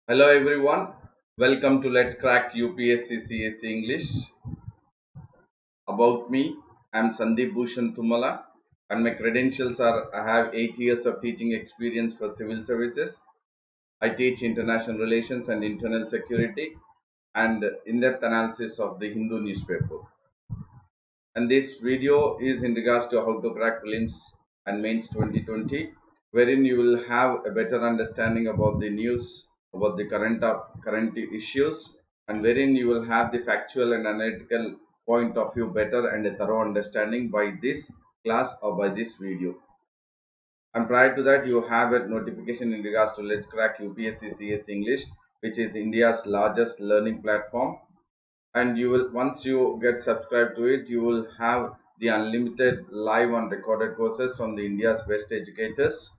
Hello everyone, welcome to Let's Crack UPSC CSC English. About me, I am Sandeep Bhushan Tumala and my credentials are I have 8 years of teaching experience for civil services. I teach international relations and internal security and in-depth analysis of the Hindu newspaper. And this video is in regards to how to crack prelims and mains 2020, wherein you will have a better understanding about the news, about the current issues, and wherein you will have the factual and analytical point of view better and a thorough understanding by this class or by this video. And prior to that, you have a notification in regards to Let's Crack UPSC CS English, which is India's largest learning platform. And you will, once you get subscribed to it, you will have the unlimited live and recorded courses from the India's best educators,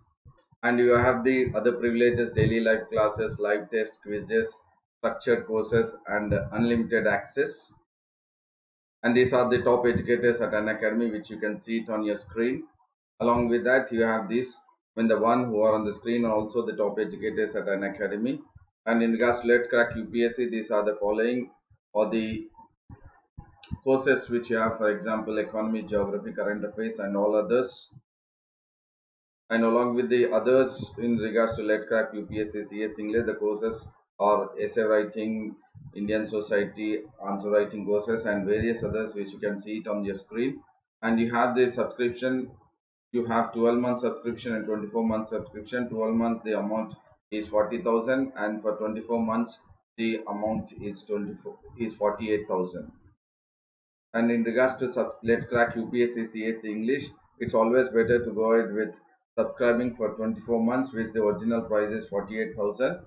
and you have the other privileges: daily live classes, live test quizzes, structured courses, and unlimited access. And these are the top educators at an academy, which you can see it on your screen. Along with that, you have this, when the one who are on the screen are also the top educators at an academy. And in regards to Let's Crack UPSC, these are the following, or the courses which you have, for example, economy, geography, current affairs, and all others. And along with the others, in regards to Let's Crack UPSC CS English, the courses are essay writing, Indian society, answer writing courses, and various others which you can see it on your screen. And you have the subscription. You have 12-month subscription and 24-month subscription. 12 months the amount is 40,000, and for 24 months the amount is 48,000. And in regards to Let's Crack UPSC CS English, it's always better to go ahead with subscribing for 24 months, which the original price is 48,000.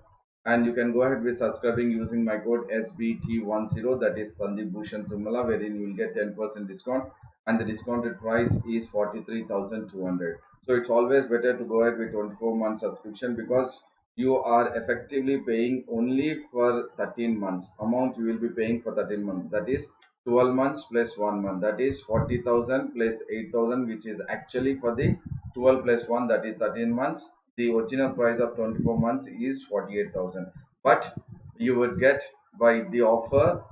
And you can go ahead with subscribing using my code SBT10, that is Sandeep Bhushan Tumala, wherein you will get 10% discount, and the discounted price is 43,200. So it's always better to go ahead with 24 month subscription, because you are effectively paying only for 13 months. Amount you will be paying for 13 months, that is 12 months plus 1 month, that is 40,000 plus 8,000, which is actually for the 12 plus 1, that is 13 months. The original price of 24 months is 48,000, but you would get by the offer,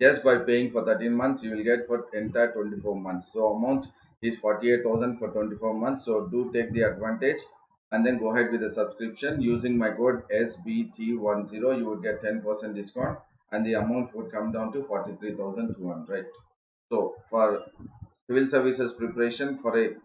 just by paying for 13 months, you will get for entire 24 months. So amount is 48,000 for 24 months. So do take the advantage and then go ahead with the subscription using my code SBT10. You would get 10% discount, and the amount would come down to 43,200. So for civil services preparation, for a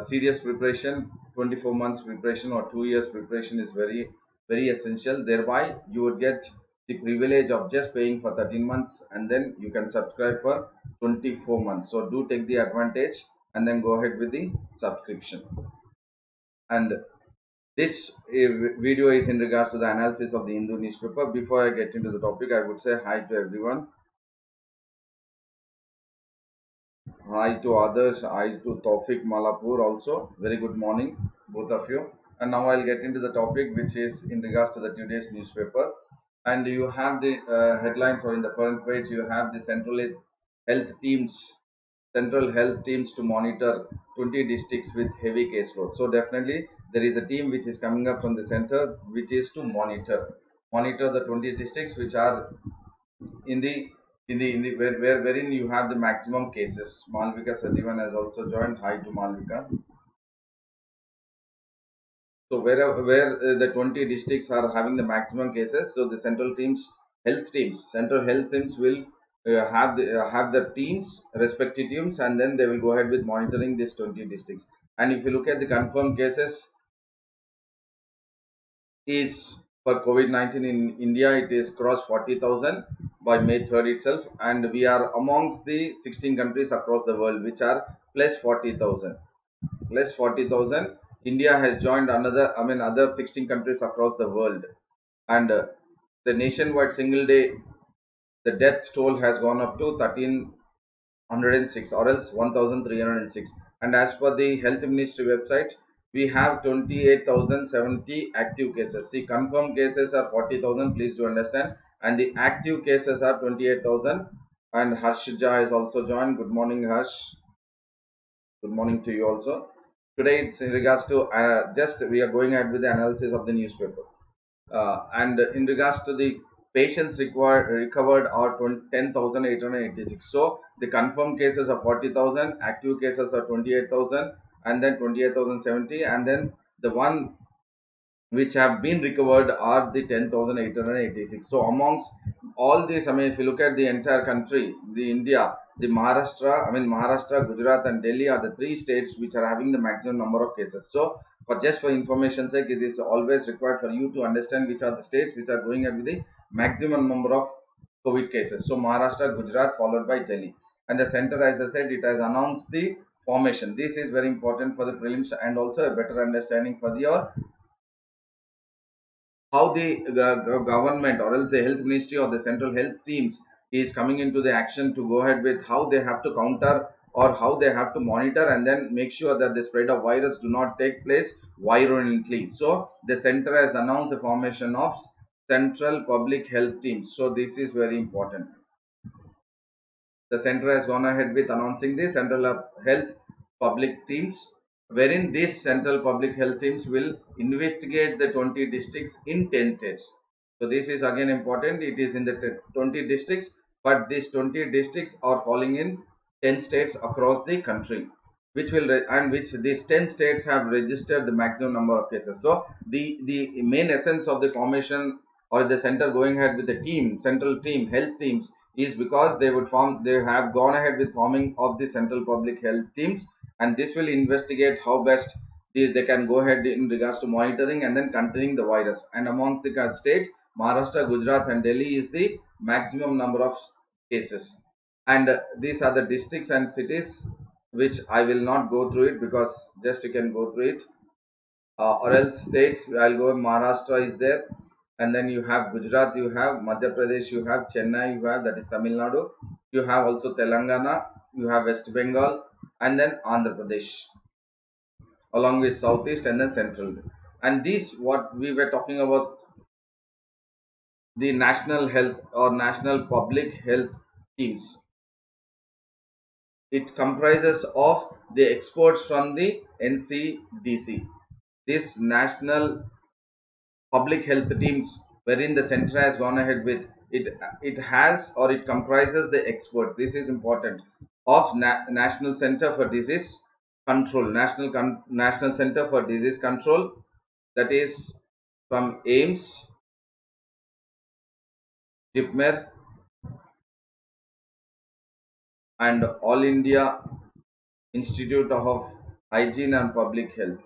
serious preparation, 24 months preparation or 2 years preparation is very essential. Thereby you would get the privilege of just paying for 13 months, and then you can subscribe for 24 months. So do take the advantage and then go ahead with the subscription. And this video is in regards to the analysis of the Hindu newspaper. Before I get into the topic, I would say hi to everyone. Hi to others. Hi to Taufik Malapur also. Very good morning, both of you. And now I'll get into the topic, which is in regards to the today's newspaper. And you have the headlines, or in the front page, you have the health teams, central health teams to monitor 20 districts with heavy caseload. So definitely there is a team which is coming up from the center, which is to monitor the 20 districts which are in the wherein you have the maximum cases. Malvika Sajivan has also joined. Hi to Malvika. So where the 20 districts are having the maximum cases, so the central health teams will have the teams, respective teams, and then they will go ahead with monitoring these 20 districts. And if you look at the confirmed cases, is for COVID-19 in India, it is crossed 40,000 by May 3rd itself, and we are amongst the 16 countries across the world which are plus 40,000. Plus 40,000. India has joined other 16 countries across the world, and the nationwide single day, the death toll has gone up to 1306, or else 1306. And as per the health ministry website, we have 28,070 active cases. See, confirmed cases are 40,000, please do understand, and the active cases are 28,000. And Harshja has also joined. Good morning, Harsh. Good morning to you also. Today it's in regards to just we are going ahead with the analysis of the newspaper. And in regards to the patients recovered are 10,886. So the confirmed cases are 40,000, active cases are 28,000, and then 28,070, and then the one which have been recovered are the 10,886. So amongst all these, I mean, if you look at the entire country, the India, the Maharashtra, Gujarat, and Delhi are the three states which are having the maximum number of cases. So, for just for information sake, it is always required for you to understand which are the states which are going at with the maximum number of COVID cases. So, Maharashtra, Gujarat, followed by Delhi, and the center, as I said, it has announced the formation. This is very important for the prelims and also a better understanding for your how the government or else the health ministry or the central health teams is coming into the action to go ahead with how they have to counter or how they have to monitor and then make sure that the spread of virus do not take place virulently. So the center has announced the formation of central public health teams. So this is very important. The center has gone ahead with announcing the central health public teams, wherein these central public health teams will investigate the 20 districts in 10 states. So this is again important. It is in the 20 districts, but these 20 districts are falling in 10 states across the country, which will and which these 10 states have registered the maximum number of cases. So the main essence of the formation or the center going ahead with the team, central team, health teams, is because they have gone ahead with forming of the central public health teams, and this will investigate how best they can go ahead in regards to monitoring and then containing the virus. And amongst the states, Maharashtra, Gujarat, and Delhi is the maximum number of cases. And these are the districts and cities which I will not go through it because just you can go through it. Or else states, I'll go Maharashtra is there, and then you have Gujarat, you have Madhya Pradesh, you have Chennai, you have that is Tamil Nadu, you have also Telangana, you have West Bengal, and then Andhra Pradesh, along with Southeast and then Central. And this, what we were talking about, the national health or national public health teams. It comprises of the experts from the NCDC. This national public health teams wherein the center has gone ahead with it has or it comprises the experts, this is important, of national center for disease control, national center for disease control, that is from AIMS, JIPMER, and All India Institute of Hygiene and Public Health.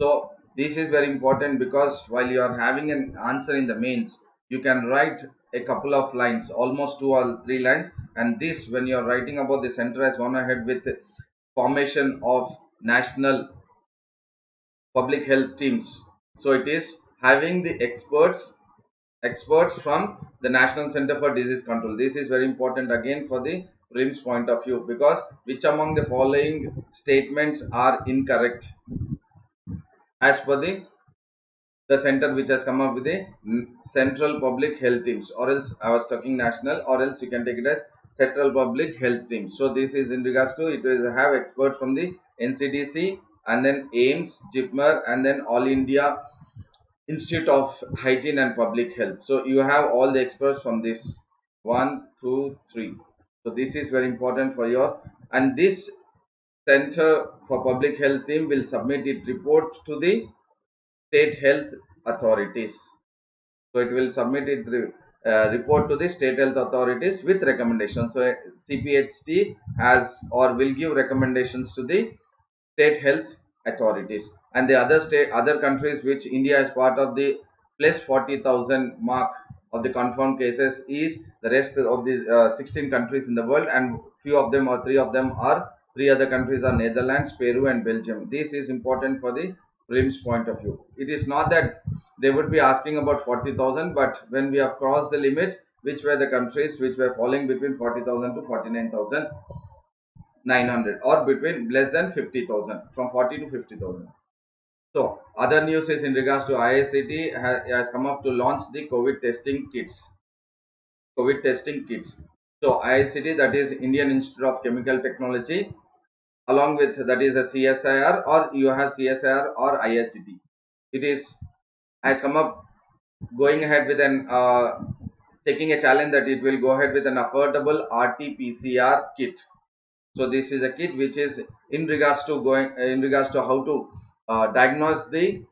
So this is very important because while you are having an answer in the mains, you can write a couple of lines, almost 2 or 3 lines, and this when you are writing about the center has gone ahead with formation of national public health teams. So it is having the experts from the National Center for Disease Control. This is very important again for the prelims point of view because which among the following statements are incorrect as per the center which has come up with the central public health teams, or else I was talking national, or else you can take it as central public health teams. So this is in regards to it will have experts from the NCDC and then AIMS, JIPMER, and then All India Institute of Hygiene and Public Health. So you have all the experts from this 1, 2, 3. So this is very important for your, and this Center for Public Health team will submit its report to the state health authorities. So it will submit its report to the state health authorities with recommendations. So CPHT has or will give recommendations to the state health authorities, and the other countries which India is part of the plus 40,000 mark of the confirmed cases is the rest of the 16 countries in the world, and few of them or three other countries are Netherlands, Peru, and Belgium. This is important for the prelims point of view. It is not that they would be asking about 40,000, but when we have crossed the limit, which were the countries which were falling between 40,000 to 49,900 or between less than 50,000, from 40 to 50,000. So other news is in regards to IICT has come up to launch the COVID testing kits. COVID testing kits. So IICT, that is Indian Institute of Chemical Technology, along with that is a CSIR, or you have CSIR or IICT. It is has come up going ahead with an taking a challenge that it will go ahead with an affordable RT-PCR kit. So this is a kit which is in regards to how to diagnose the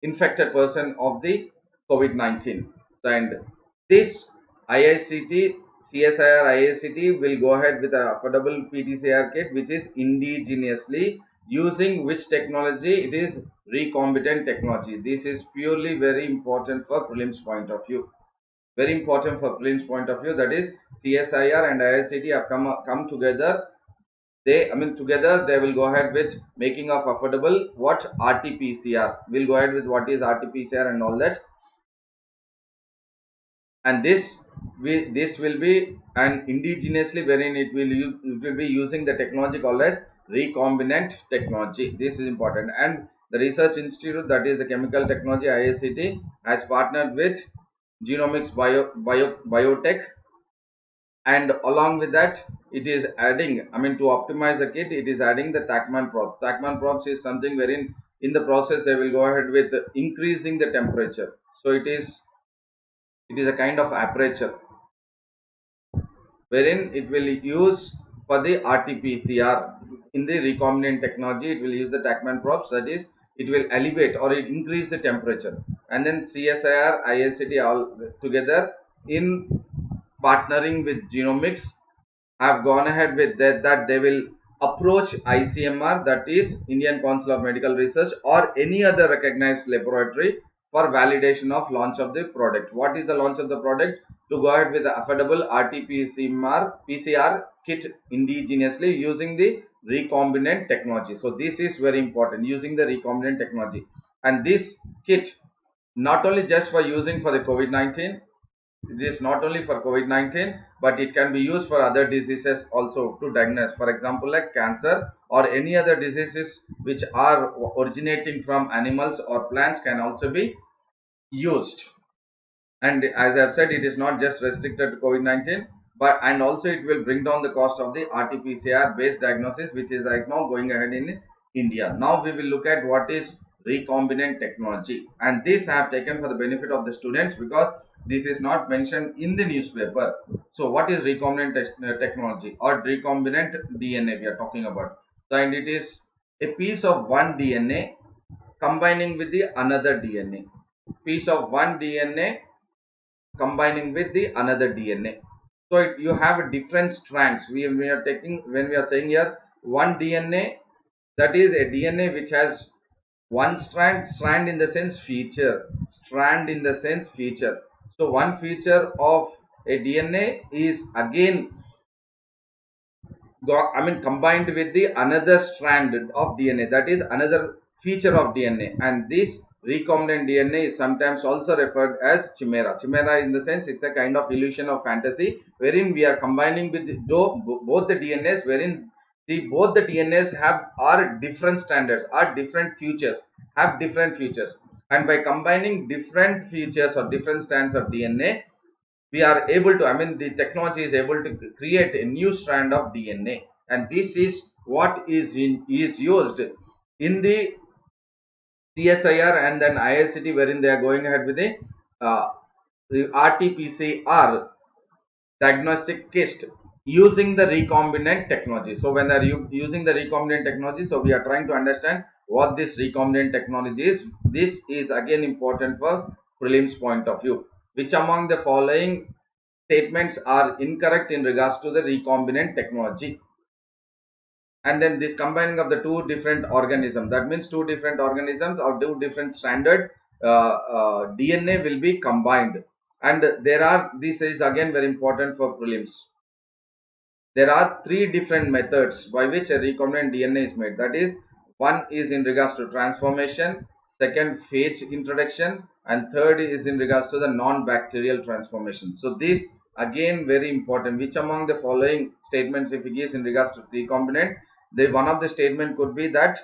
infected person of the COVID-19. And this IICT, CSIR IICT will go ahead with an affordable PTCR kit which is indigenously using which technology? It is recombinant technology. This is purely very important for prelims point of view. Very important for prelims point of view. That is CSIR and IICT have come together. Together they will go ahead with making of affordable what RT-PCR. We'll go ahead with what is RT-PCR and all that. And this will be an indigenously wherein it will be using the technology called as recombinant technology. This is important. And the research institute, that is the chemical technology IICT, has partnered with Genomics Biotech, and along with that it is adding, to optimize the kit, it is adding the Tachman probe. Tachman probes is something wherein in the process they will go ahead with increasing the temperature. So it is a kind of aperture wherein it will use for the RT-PCR. In the recombinant technology, it will use the Tachman probes, that is, it will elevate or it increase the temperature. And then CSIR, IICT all together in partnering with Genomics have gone ahead with that they will approach ICMR, that is Indian Council of Medical Research, or any other recognized laboratory for validation of launch of the product. What is the launch of the product? To go ahead with the affordable RT-PCR kit indigenously using the recombinant technology. So this is very important, using the recombinant technology. And this kit not only just for using for the COVID-19, it is not only for COVID-19, but it can be used for other diseases also to diagnose. For example, like cancer or any other diseases which are originating from animals or plants can also be used. And as I've said, it is not just restricted to COVID-19, but and also it will bring down the cost of the RT-PCR based diagnosis, which is right now going ahead in India. Now we will look at what is recombinant technology, and this I have taken for the benefit of the students because this is not mentioned in the newspaper. So what is recombinant technology or recombinant DNA we are talking about? So, and it is a piece of one DNA combining with the another DNA. Piece of one DNA combining with the another DNA. So you have different strands. We are taking, when we are saying here one DNA, that is a DNA which has one strand in the sense feature, strand in the sense feature. So one feature of a DNA is again combined with the another strand of DNA, that is another feature of DNA. And this recombinant DNA is sometimes also referred as chimera. Chimera in the sense it's a kind of illusion of fantasy wherein we are combining with both the DNAs, wherein both the DNAs are different standards, are different features, have different features, and by combining different features or different strands of DNA, we are able to, the technology is able to create a new strand of DNA. And this is what is used in the CSIR and then IICT, wherein they are going ahead with the RT-PCR diagnostic kit using the recombinant technology. So when they are using the recombinant technology, so we are trying to understand what this recombinant technology is. This is again important for prelims point of view. Which among the following statements are incorrect in regards to the recombinant technology? And then this combining of the two different organisms, that means two different organisms or two different standard DNA will be combined. And this is again very important for prelims. There are three different methods by which a recombinant DNA is made. That is, one is in regards to transformation, second phage introduction, and third is in regards to the non-bacterial transformation. So this again very important. Which among the following statements, if it is in regards to recombinant, one of the statement could be that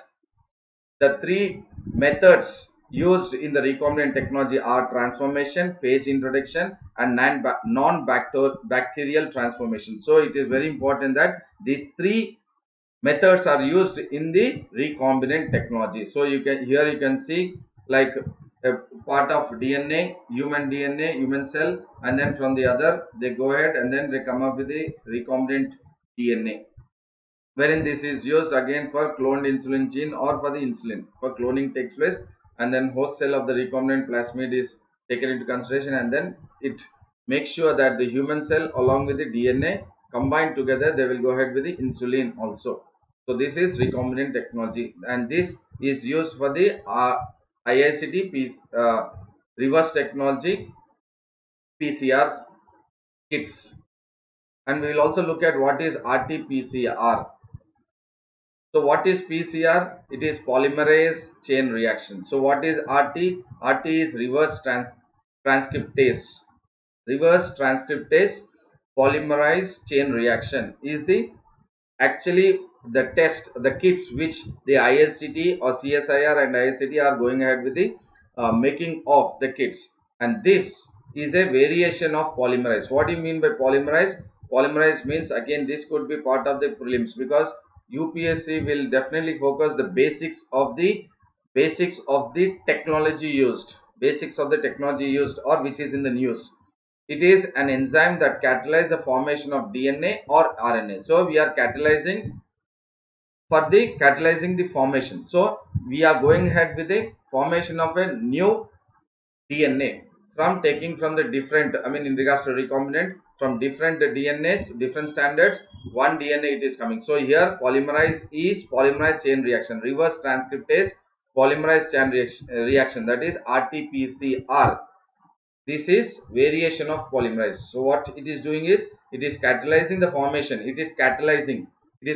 the three methods used in the recombinant technology are transformation, phage introduction, and non-bacterial transformation. So it is very important that these three methods are used in the recombinant technology. So you can see like a part of DNA, human cell, and then from the other they go ahead and then they come up with the recombinant DNA, wherein this is used again for cloned insulin gene or for the insulin. For cloning takes place, and then host cell of the recombinant plasmid is taken into consideration, and then it makes sure that the human cell along with the DNA combined together, they will go ahead with the insulin also. So this is recombinant technology, and this is used for the IICT reverse technology PCR kits. And we will also look at what is RT-PCR. So what is PCR? It is polymerase chain reaction. So what is RT? RT is transcriptase. Reverse transcriptase polymerase chain reaction is the actually the kits which the ISCT or CSIR and ISCT are going ahead with the making of the kits, and this is a variation of polymerase. What do you mean by polymerase? Polymerase means, again, this could be part of the prelims, because UPSC will definitely focus the basics of the technology used, or which is in the news. It is an enzyme that catalyzes the formation of DNA or RNA. So we are catalyzing the formation. So we are going ahead with the formation of a new DNA from taking from the different, I mean, in regards to recombinant, from different DNAs, different standards, one DNA it is coming. So here polymerase is polymerase chain reaction, reverse transcriptase polymerase chain reaction, that is RT-PCR. This is variation of polymerase. So what it is doing is, it is catalyzing the formation, it is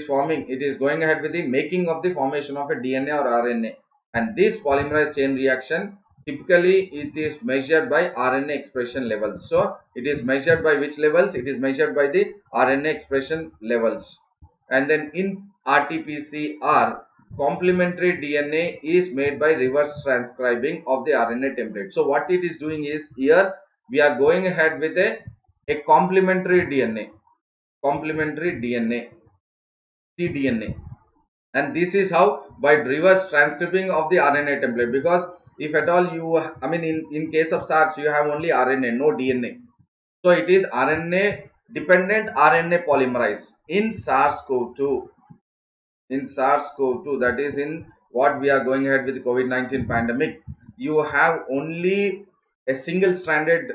forming, it is going ahead with the making of the formation of a DNA or RNA. And this polymerase chain reaction, typically it is measured by RNA expression levels. So it is measured by which levels? It is measured by the RNA expression levels. And then in RT-PCR, complementary DNA is made by reverse transcribing of the RNA template. So what it is doing is, here we are going ahead with a complementary DNA, cDNA, and this is how, by reverse transcribing of the RNA template. Because if at all you, I mean, in case of SARS, you have only RNA, no DNA. So it is RNA dependent RNA polymerase in SARS-CoV-2. That is in what we are going ahead with the COVID-19 pandemic, you have only a single stranded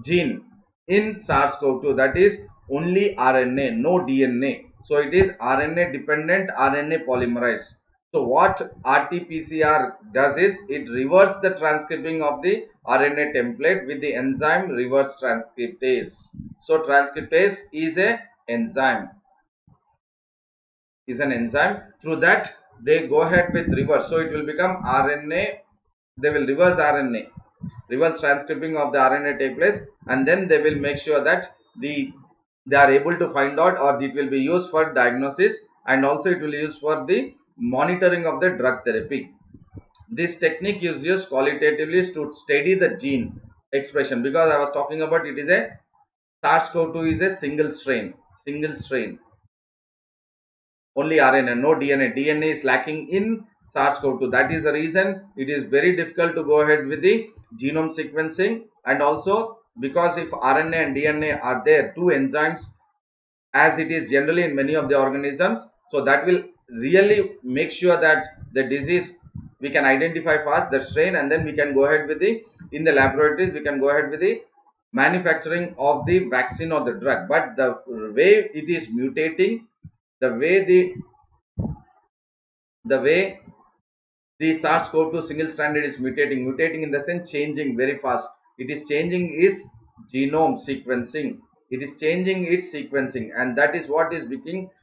gene in SARS-CoV-2, that is only RNA, no DNA. So it is RNA dependent RNA polymerase. So what RT-PCR does is, it reverses the transcribing of the RNA template with the enzyme reverse transcriptase. So transcriptase is an enzyme. Through that they go ahead with reverse. So it will become RNA. They will reverse RNA. Reverse transcripting of the RNA take place, and then they will make sure that they are able to find out, or it will be used for diagnosis, and also it will be used for the monitoring of the drug therapy. This technique is used qualitatively to study the gene expression, because I was talking about, it is a SARS-CoV-2 is a single strain, only RNA, no DNA. DNA is lacking in SARS-CoV-2. That is the reason it is very difficult to go ahead with the genome sequencing. And also, because if RNA and DNA are there, two enzymes, as it is generally in many of the organisms, so that will really make sure that the disease, we can identify fast the strain, and then we can go ahead with the, in the laboratories, we can go ahead with the manufacturing of the vaccine or the drug. But the way it is mutating, the way the SARS-CoV-2 single stranded is mutating in the sense changing very fast. It is changing its genome sequencing. It is changing its sequencing, and that is what is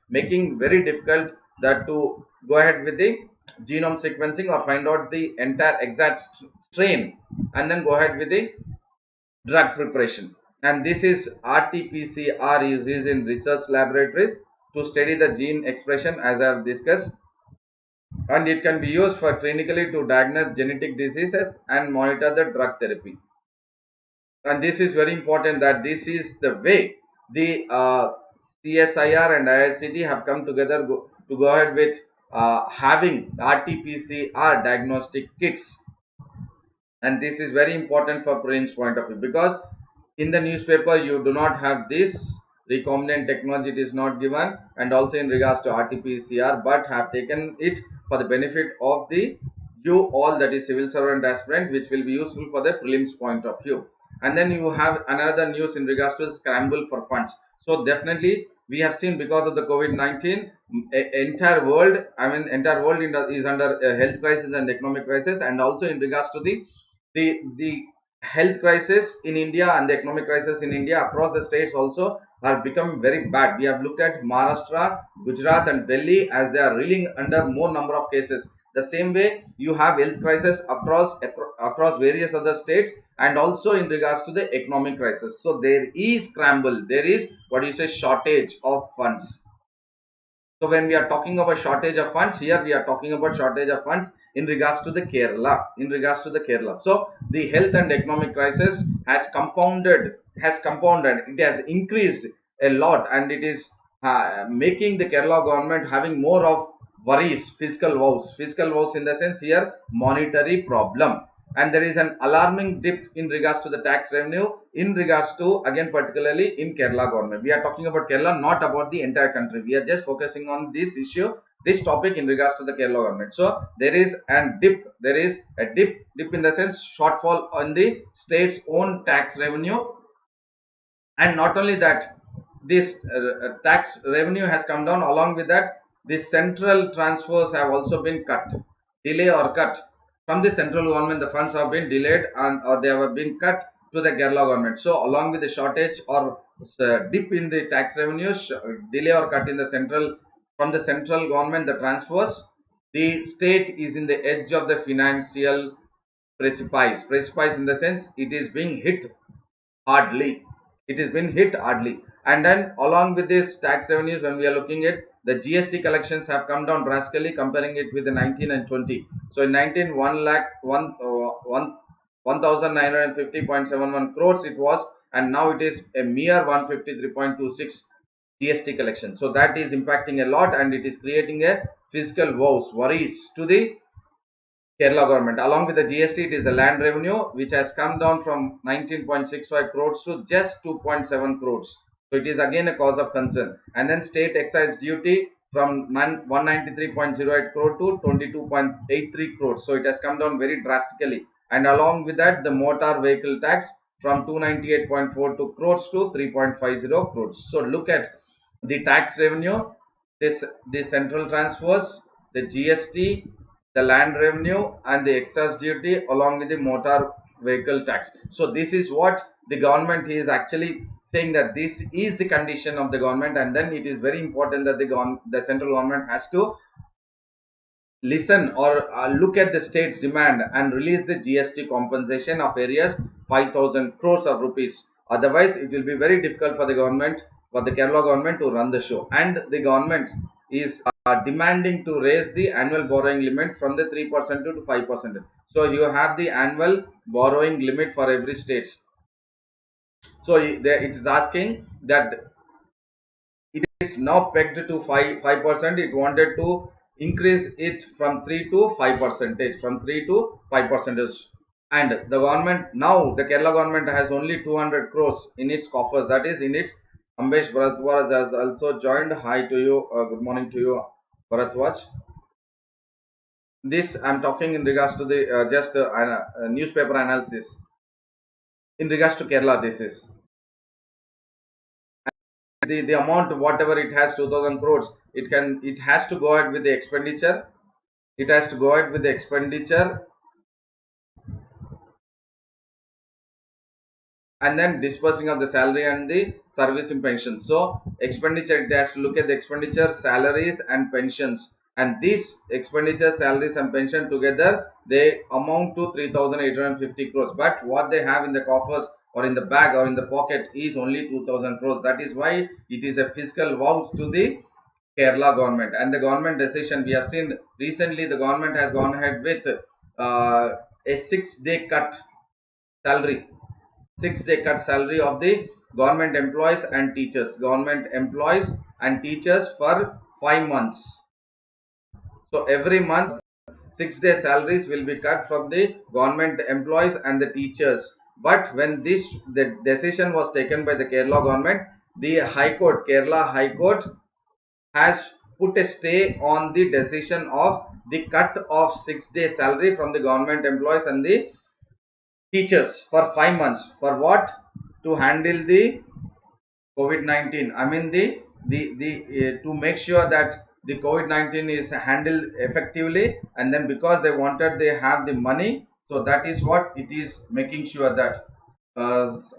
making very difficult that to go ahead with the genome sequencing or find out the entire exact strain, and then go ahead with the drug preparation. And this is RT-PCR is used in research laboratories to study the gene expression, as I have discussed, and it can be used for clinically to diagnose genetic diseases and monitor the drug therapy. And this is very important, that this is the way the CSIR and IICT have come together to go ahead with having RT-PCR diagnostic kits. and this is very important for prelims point of view, because in the newspaper you do not have this recombinant technology, it is not given, and also in regards to RT-PCR, but have taken it for the benefit of the you all, that is civil servant aspirant, which will be useful for the prelims point of view. And then you have another news in regards to scramble for funds. So definitely we have seen, because of the COVID-19, entire world, I mean entire world is under a health crisis and economic crisis, and also in regards to the health crisis in India and the economic crisis in India across the states also are becoming very bad. We have looked at Maharashtra, Gujarat and Delhi as they are reeling under more number of cases. The same way you have health crisis across various other states, and also in regards to the economic crisis. So there is scramble, there is what you say shortage of funds. So when we are talking about shortage of funds, here we are talking about shortage of funds in regards to the Kerala. In regards to the Kerala. So the health and economic crisis has compounded, it has increased a lot, and it is making the Kerala government having more of worries, fiscal woes in the sense here monetary problem. And there is an alarming dip in regards to the tax revenue, in regards to, again particularly in Kerala government. We are talking about Kerala, not about the entire country. We are just focusing on this issue, this topic in regards to the Kerala government. So there is a dip in the sense shortfall on the state's own tax revenue. And not only that, this tax revenue has come down. Along with that, the central transfers have also been cut, delay or cut from the central government. The funds have been delayed, and or they have been cut to the Kerala government. So along with the shortage or dip in the tax revenue, delay or cut in the central, from the central government, the transfers, the state is in the edge of the financial precipice in the sense it is being hit hardly. It has been hit hardly. And then along with this tax revenues, when we are looking at the GST collections have come down drastically, comparing it with the 19 and 20. So in 19, 1,950.71 crores it was, and now it is a mere 153.26 GST collection. So that is impacting a lot, and it is creating a fiscal worries to the Kerala government. Along with the GST, it is the land revenue, which has come down from 19.65 crores to just 2.7 crores. So it is again a cause of concern. And then state excise duty from 193.08 crore to 22.83 crores. So it has come down very drastically. And along with that, the motor vehicle tax from 298.42 crores to 3.50 crores. So look at the tax revenue, the central transfers, the GST, the land revenue and the excise duty, along with the motor vehicle tax. So this is what the government is actually saying, that this is the condition of the government. And then it is very important that the central government has to listen or look at the state's demand and release the GST compensation of areas 5,000 crores of rupees. Otherwise, it will be very difficult for the government, for the Kerala government to run the show. And the government is demanding to raise the annual borrowing limit from the 3% to 5%. So you have the annual borrowing limit for every state. So it is asking that it is now pegged to 5%. It wanted to increase it from 3 to 5 percentage, and the government, now the Kerala government has only 200 crores in its coffers, that is in its. Ambesh Bharadwaj has also joined. Hi to you, good morning to you, Bharadwaj. This I'm talking in regards to the just newspaper analysis in regards to Kerala. This is the amount, whatever it has, 2000 crores, it has to go ahead with the expenditure. It has to go ahead with the expenditure, and then dispersing of the salary and the service and pensions. So expenditure, it has to look at the expenditure, salaries and pensions, and these expenditure, salaries and pension together, they amount to 3,850 crores. But what they have in the coffers or in the bag or in the pocket is only 2,000 crores. That is why it is a fiscal woe to the Kerala government. And the government decision, we have seen recently, the government has gone ahead with a 6-day cut salary, 6-day cut salary of the government employees and teachers, for 5 months. So every month 6-day salaries will be cut from the government employees and the teachers. But when the decision was taken by the Kerala government, the High Court, Kerala High Court, has put a stay on the decision of the cut of 6-day salary from the government employees and the teachers for 5 months. For what? To handle the COVID-19. I mean to make sure that the COVID-19 is handled effectively, and then because they have the money, so that is what it is making sure that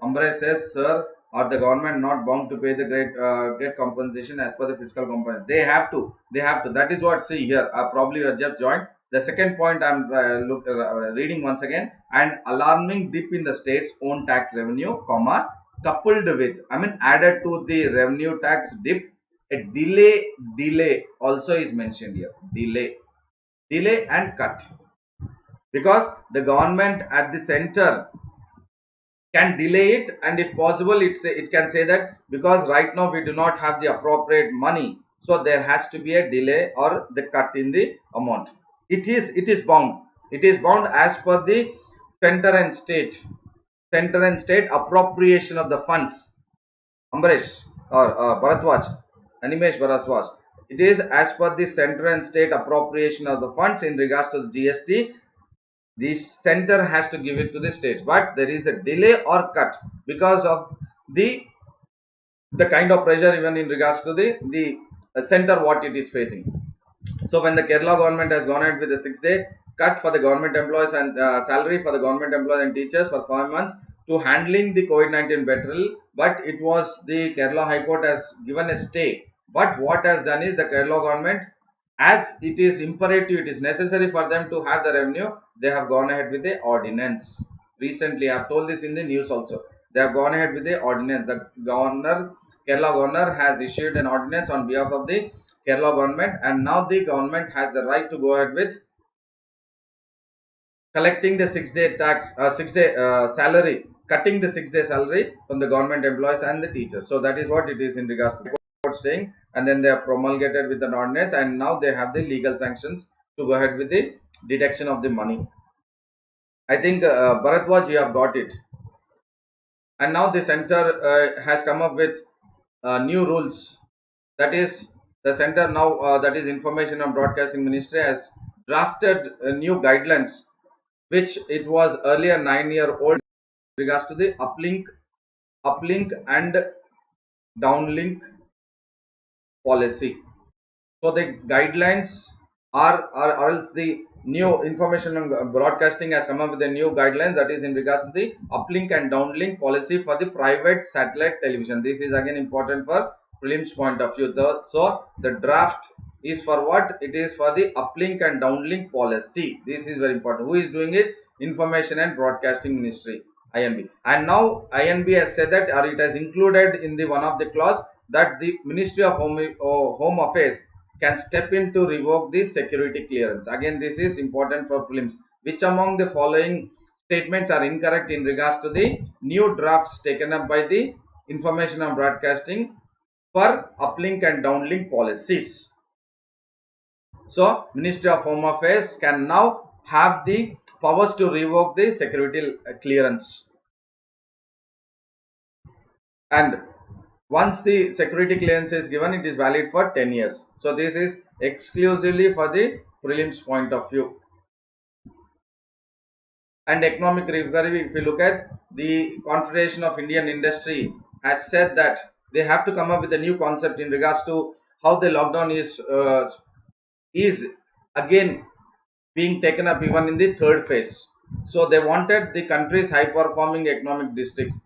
Ambre says, sir, are the government not bound to pay the great compensation as per the fiscal compliance? They have to. That is what, see here. Probably you have just joined. The second point I'm reading once again: an alarming dip in the state's own tax revenue, comma, coupled with, I mean, added to the revenue tax dip, a delay also is mentioned here. Delay and cut, because the government at the center can delay it, and if possible it can say that because right now we do not have the appropriate money, so there has to be a delay or the cut in the amount. It is bound as per the center and state appropriation of the funds. Ambaresh or Bharatwaj, Animesh Bharatwaj, it is as per the center and state appropriation of the funds in regards to the GST. The center has to give it to the states, but there is a delay or cut because of the kind of pressure even in regards to the center what it is facing. So when the Kerala government has gone ahead with the 6-day cut for the government employees and salary for the government employees and teachers for 5 months to handling the COVID-19 better, but it was the Kerala High Court has given a stay. But what has done is the Kerala government, as it is imperative, it is necessary for them to have the revenue, they have gone ahead with the ordinance. Recently, I have told this in the news also. They have gone ahead with the ordinance. The Kerala governor has issued an ordinance on behalf of the Kerala government, and now the government has the right to go ahead with collecting the 6-day tax, 6-day salary, cutting the 6-day salary from the government employees and the teachers. So that is what it is in regards to court staying, and then they are promulgated with an ordinance, and now they have the legal sanctions to go ahead with the deduction of the money. I think Bharatwaj, you have got it. And now the center has come up with new rules. That is, the center now, that is Information and Broadcasting Ministry, has drafted new guidelines, which it was earlier 9-year-old, regards to the uplink and downlink policy. So the guidelines are or else the new Information and Broadcasting has come up with a new guidelines, that is in regards to the uplink and downlink policy for the private satellite television. This is again important for prelims point of view. So the draft is for what? It is for the uplink and downlink policy. This is very important. Who is doing it? Information and Broadcasting Ministry, INB. And now INB has said that, or it has included in the one of the clause, that the Ministry of Home Affairs can step in to revoke the security clearance. Again, this is important for prelims. Which among the following statements are incorrect in regards to the new drafts taken up by the Information and Broadcasting for uplink and downlink policies? So Ministry of Home Affairs can now have the powers to revoke the security clearance, and once the security clearance is given, it is valid for 10 years. So this is exclusively for the prelims point of view. And economic recovery, if you look at the Confederation of Indian Industry, has said that they have to come up with a new concept in regards to how the lockdown is again being taken up even in the third phase. So they wanted the country's high performing economic districts.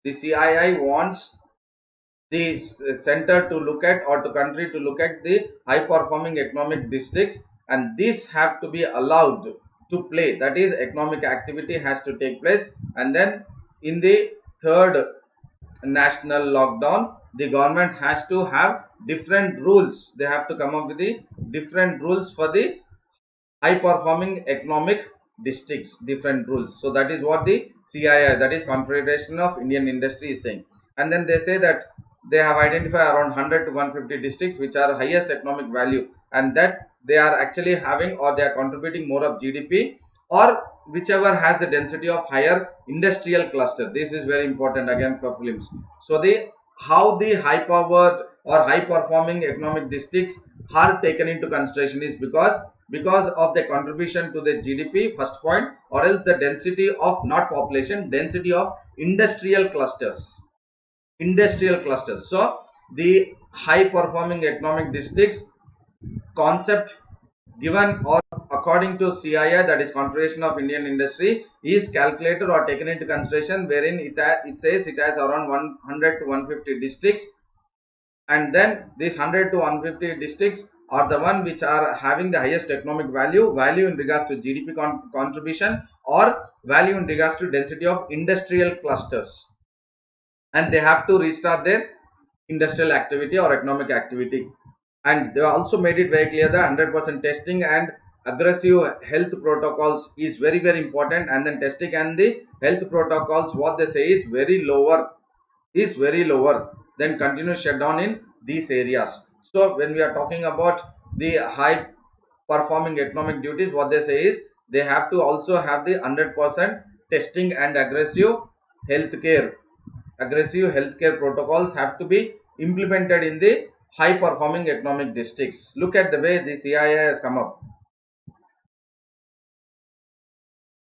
The CII wants the center to look at, or to country to look at, the high performing economic districts, and these have to be allowed to play. That is, economic activity has to take place, and then in the third national lockdown, the government has to have different rules. They have to come up with the different rules for the high performing economic districts, different rules. So that is what the CII, that is Confederation of Indian Industry, is saying. And then they say that they have identified around 100 to 150 districts which are highest economic value and that they are actually having or they are contributing more of GDP, or whichever has the density of higher industrial cluster. This is very important again for prelims. So the how the high powered or high performing economic districts are taken into consideration is because of the contribution to the GDP, first point, or else the density of not population, density of industrial clusters. So the high performing economic districts concept given or according to CII, that is Confederation of Indian Industry, is calculated or taken into consideration, wherein it says it has around 100 to 150 districts, and then these 100 to 150 districts are the one which are having the highest economic value in regards to GDP contribution, or value in regards to density of industrial clusters, and they have to restart their industrial activity or economic activity. And they also made it very clear that 100% testing and aggressive health protocols is very important, and then testing and the health protocols, what they say is very lower than continuous shutdown in these areas. So when we are talking about the high performing economic duties, what they say is they have to also have the 100% testing and aggressive healthcare protocols have to be implemented in the high performing economic districts. Look at the way the CII has come up,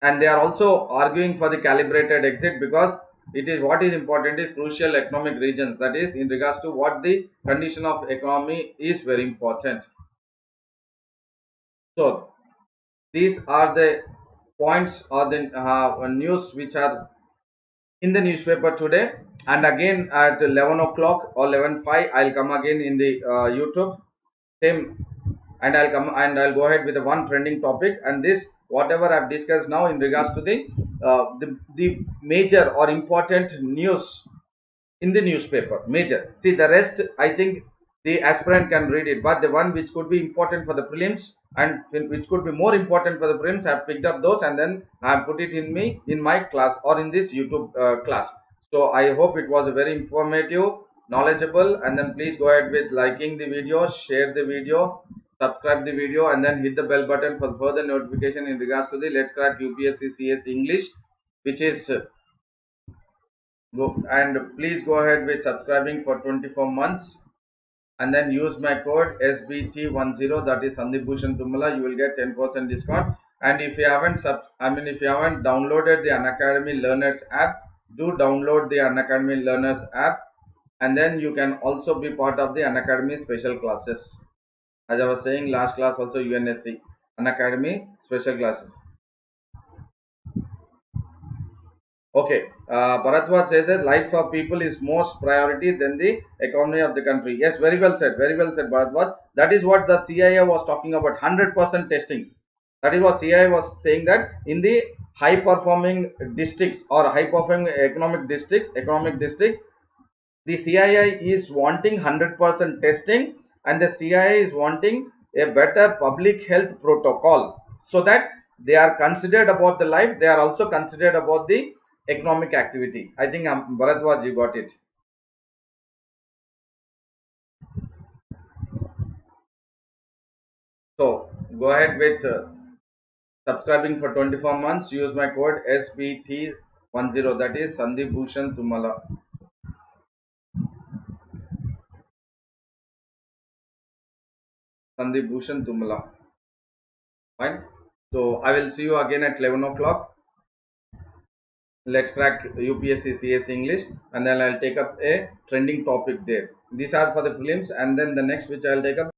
and they are also arguing for the calibrated exit, because it is what is important is crucial economic regions, that is in regards to what the condition of economy is very important. So these are the points or the news which are in the newspaper today. And again at 11 o'clock or 11:05 I'll come again in the YouTube same, and I'll go ahead with the one trending topic, and this whatever I've discussed now in regards to the major or important news in the newspaper. Major, see the rest I think the aspirant can read it, but the one which could be important for the prelims and which could be more important for the prelims, I've picked up those and then I've put it in my class or in this YouTube class. So I hope it was a very informative, knowledgeable, and then please go ahead with liking the video, share the video, subscribe the video, and then hit the bell button for further notification in regards to the Let's Crack UPSC CS English, which is and please go ahead with subscribing for 24 months, and then use my code SBT10, that is Sandeep Bhushan Tumala. You will get 10% discount. And if you haven't downloaded the Unacademy Learners app, do download the Unacademy Learners app, and then you can also be part of the Unacademy special classes. As I was saying last class also, UNSC Unacademy special classes. Okay, Bharadwaj says that life of people is most priority than the economy of the country. Yes, very well said, Bharadwaj. That is what the CII was talking about, 100% testing. That is what CII was saying, that in the high performing districts or high performing economic districts, the CII is wanting 100% testing, and the CII is wanting a better public health protocol, so that they are considered about the life, they are also considered about the economic activity. I think Bharadwaj, you got it. So go ahead with subscribing for 24 months. Use my code SBT10, that is Sandeep Bhushan Tumala. Sandeep Bhushan Tumala. Fine. So I will see you again at 11 o'clock. Let's Crack UPSC CS English, and then I'll take up a trending topic there. These are for the prelims, and then the next which I'll take up